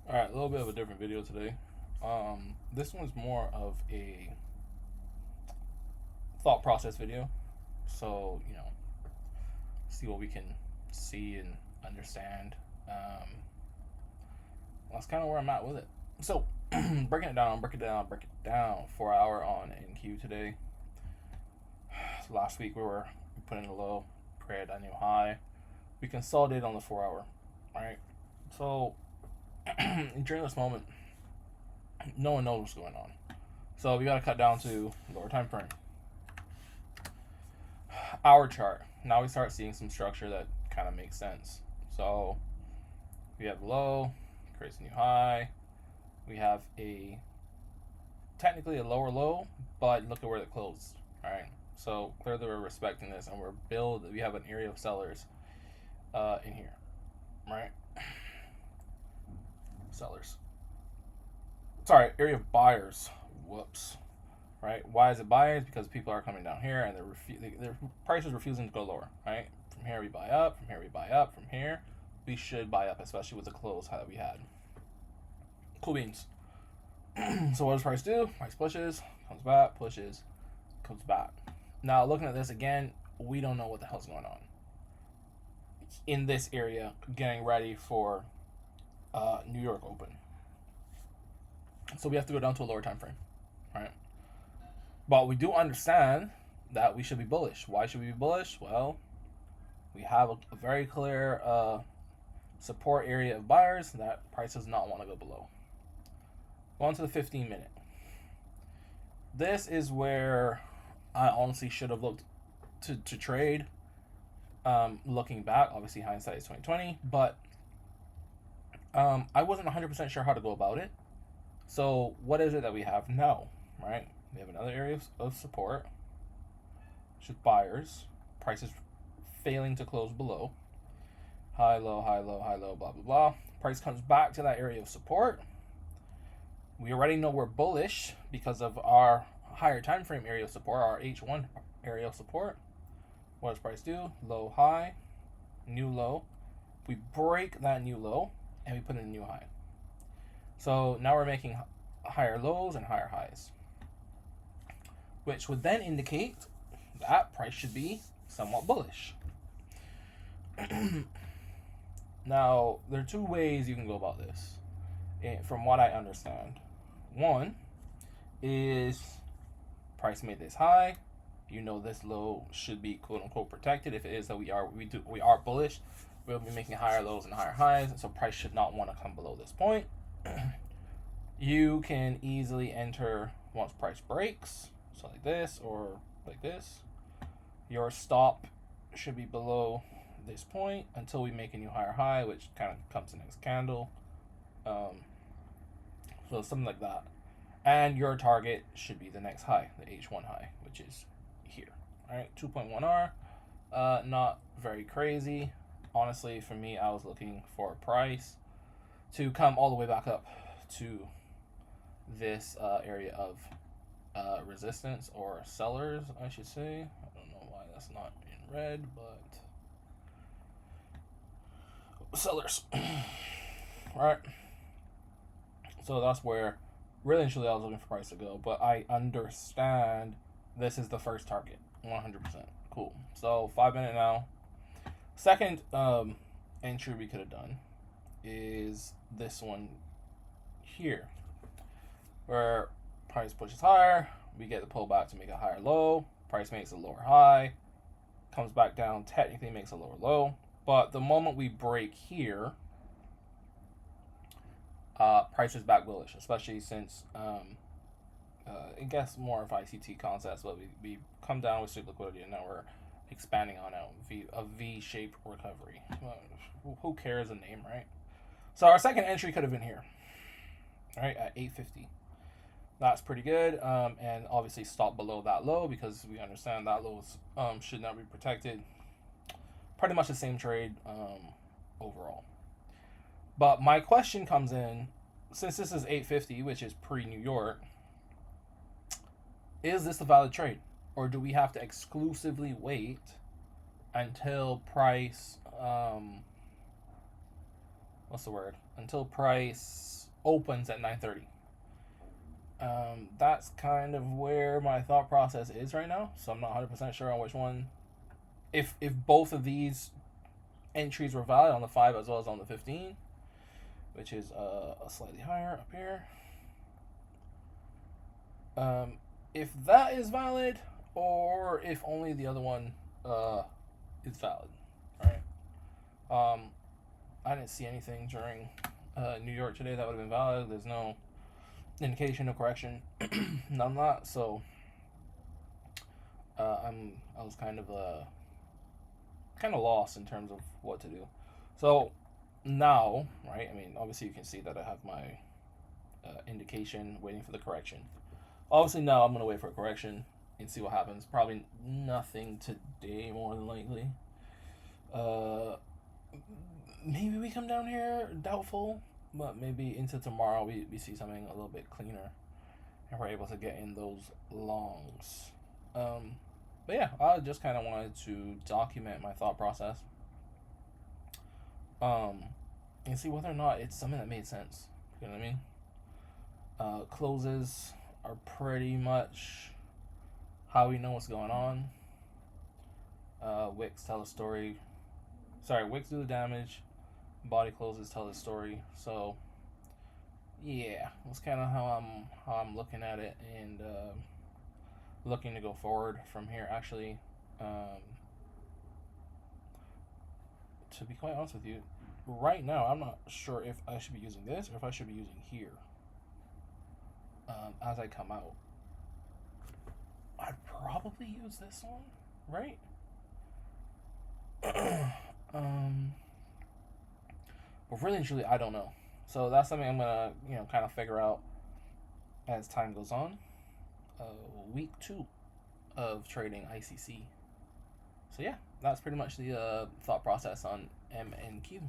All right, a little bit of a different video today. This one's more of a thought process video. So, see what we can see and understand. Um, that's kind of where I'm at with it. So, break it down. 4 hour on NQ today. So last week we were putting a low, created a new high. We consolidated on the 4 hour. All right. So, during this moment, no one knows what's going on. So we got to cut down to lower time frame. Our chart. Now we start seeing some structure that kind of makes sense. So we have low, creates a new high. We have technically a lower low, but look at where it closed. All right. So clearly we're respecting this, and we have an area of sellers in here, right? Sellers. Sorry, area of buyers. Whoops. Right? Why is it buyers? Because people are coming down here and their price is refusing to go lower. Right? From here we buy up. From here we buy up. From here we should buy up, especially with the close high that we had. Cool beans. So what does price do? Price pushes, comes back, pushes, comes back. Now looking at this again, we don't know what the hell's going on in this area, getting ready for New York Open. So we have to go down to a lower time frame, right? But we do understand that we should be bullish. Why should we be bullish? Well, we have a very clear support area of buyers that price does not want to go below. Go on to the 15-minute. This is where I honestly should have looked to trade. Looking back, obviously hindsight is 2020, but I wasn't 100% sure how to go about it. So what is it that we have now, right? We have another area of support, which is buyers. Prices failing to close below. High, low, high, low, high, low, blah, blah, blah. Price comes back to that area of support. We already know we're bullish because of our higher time frame area of support, our H1 area of support. What does price do? Low, high, new low. We break that new low and we put in a new high. So now we're making higher lows and higher highs, which would then indicate that price should be somewhat bullish. Now, there are two ways you can go about this, from what I understand. One is price made this high. You know this low should be quote unquote protected. If it is that we are bullish, we'll be making higher lows and higher highs, so price should not want to come below this point. You can easily enter once price breaks, so like this or like this. Your stop should be below this point until we make a new higher high, which kind of comes the next candle. So something like that. And your target should be the next high, the H1 high, which is here. All right, 2.1R. Not very crazy. Honestly, for me, I was looking for a price to come all the way back up to this area of resistance, or sellers, I should say. I don't know why that's not in red, but sellers. All right. So that's where really and truly I was looking for price to go, but I understand this is the first target, 100%. Cool. So 5-minute now. Second entry we could have done is this one here, where price pushes higher, we get the pullback to make a higher low, price makes a lower high, comes back down, technically makes a lower low, but the moment we break here, price is back bullish, especially since I guess more of ICT concepts, but we come down with strict liquidity, and now we're expanding on a V-shaped recovery. Who cares the name, right? So our second entry could have been here, right, at 850. That's pretty good, and obviously stop below that low because we understand that lows should not be protected. Pretty much the same trade overall. But my question comes in, since this is 850, which is pre-New York, is this a valid trade? Or do we have to exclusively wait until price, until price opens at 9:30. That's kind of where my thought process is right now. So I'm not 100% sure on which one. If both of these entries were valid on the 5 as well as on the 15, which is a slightly higher up here. If that is valid, or if only the other one is valid. Alright. I didn't see anything during New York today that would have been valid. There's no indication of correction. None of that. So I was kind of lost in terms of what to do. So now, right? I mean, obviously you can see that I have my indication waiting for the correction. Obviously now I'm gonna wait for a correction and see what happens. Probably nothing today, more than likely. Maybe we come down here, doubtful, but maybe into tomorrow we see something a little bit cleaner and we're able to get in those longs. But yeah, I just kind of wanted to document my thought process, and see whether or not it's something that made sense. You know what I mean? Closes are pretty much how we know what's going on. Wicks tell a story. Sorry, wicks do the damage. Body closes tell the story. So yeah, that's kind of how I'm looking at it, and looking to go forward from here. Actually, to be quite honest with you, right now I'm not sure if I should be using this or if I should be using here. As I come out, I'd probably use this one, right? But really and truly, I don't know. So that's something I'm gonna, kind of figure out as time goes on. Week 2 of trading ICC. So yeah, that's pretty much the thought process on M and Q.